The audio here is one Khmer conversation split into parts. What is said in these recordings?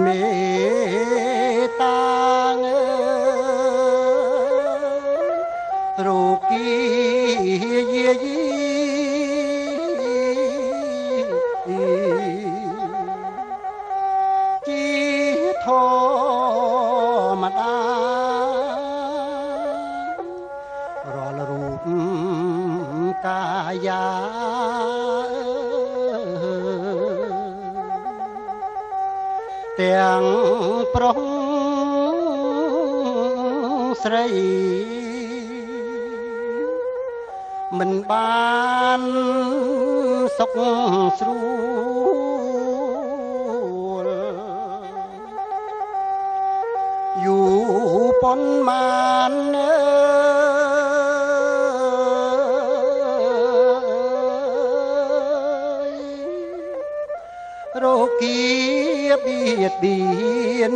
មេតាងរោគីយាយជាធម្មតារាល់រូបកាយាទាំងប្រុសស្រីមិនបានសុខស្រួលយូរប៉ុន្មានរោគីបៀតបៀន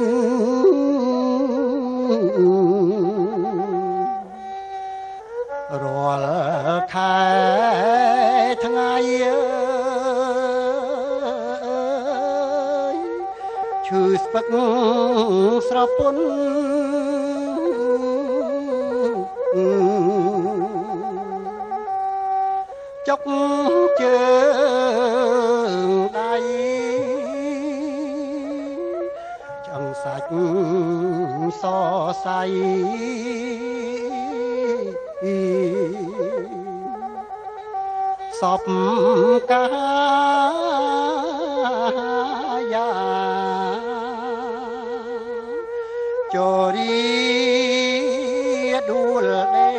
រាល់ខែថ្ងៃឈឺស្ពឹកស្រពន់ចុកជើងដៃចង្សាច់សសៃសពកាយាជរីដួលដេ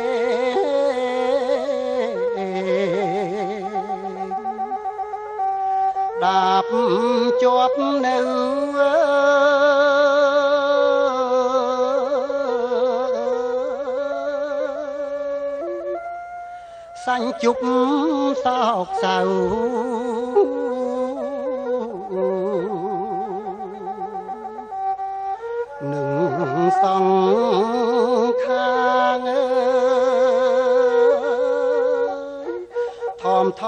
ដាប់ជាប់នៅសាញ់ជប់សោកសៅនឹងសងខាងថមថ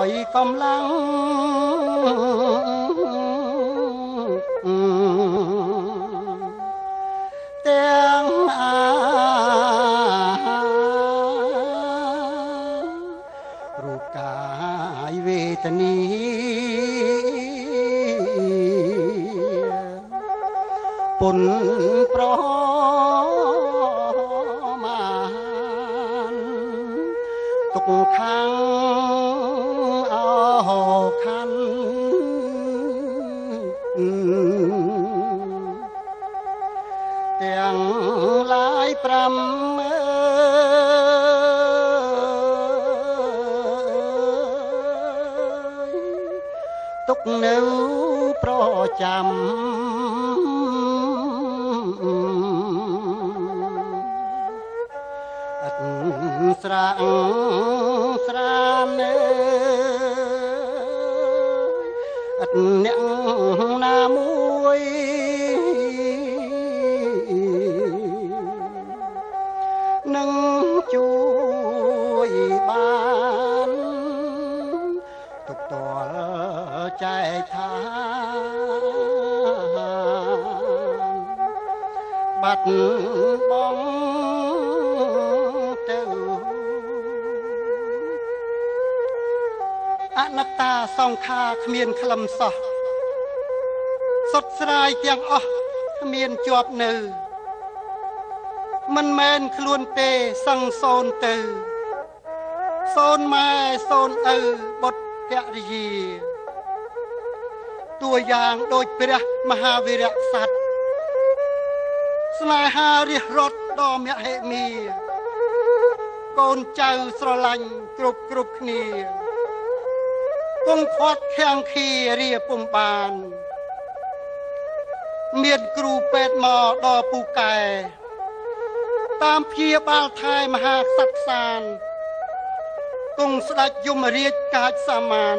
យកំឡាំងទាំងរូបកាយវេទនីពុនប្រមាណទុកខាងអោខានទាំងឡាយ5ទុកនៅប្រចាំអត់ស្រាងស្រានអត់អ្នកណាមួយនឹងជួយបានទុកតលចែកថាបាត់បង់ទៅអនត្តាសង្ខារគ្មានខ្លឹមសោះសុទ្ធស្រាយទាំងអស់គ្មានជាប់នៅមិនមែនខ្លួនទេសង្សូនទៅសូនម៉ែសូនឪបុត្រភរិយាតួយ៉ាងដូចព្រះមហាវីរក្សត្រស្នេហារិះរត់ដ៏មហិមាកូនចៅស្រឡាញ់គ្រប់គ្នាគង់ខាត់ខាំងខៀរាពុំបានមានគ្រូពេទ្យមកដល់ពូកែតាមព្យាបាលថែមហាក្សត្រសានគង់ស្ដេចយមរាជកាចសាមាន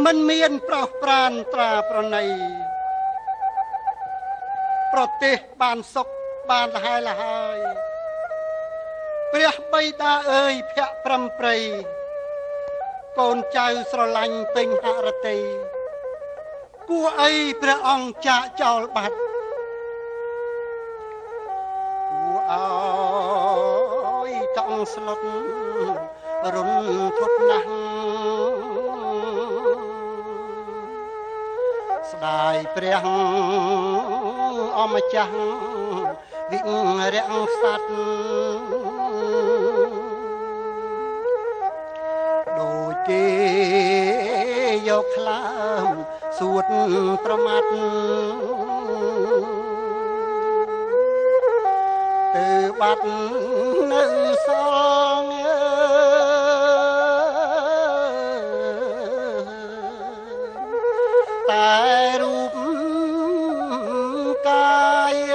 មិនមានប្រោសប្រានត្រាប្រណីប្រទេសបានសុខបានលហែលហើយព្រះបិតាអើយភ័ក្រប្រំប្រៃ កូនចៅស្រឡាញ់ពេញហរតីគួរអីព្រះអង្គចាកចោលបាត់គួរអើយតង់ស្លុតរុនធត់ណាស់ស្ដាយព្រះអម្ចាស់វិរៈស័តដូចគេយកខ្លាមសួតប្រមាត់ទៅបាត់នៅសងតែរូបកាយ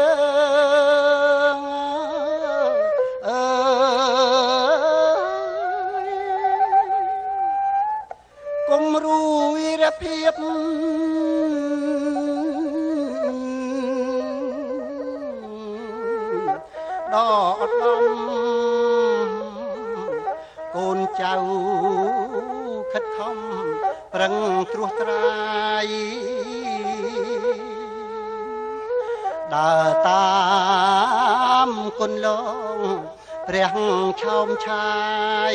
កុំរួយរភាពដល់អត់ដំកូនចៅខិតខំប្រឹងត្រួសត្រាយដើរតាមគុណលងព្រះឆោមឆាយ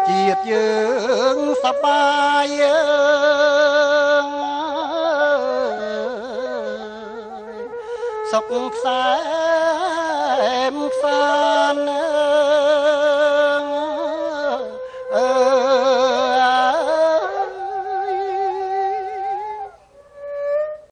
ជាតិយើងសប្បាយសុខខ្សែមខ្សាន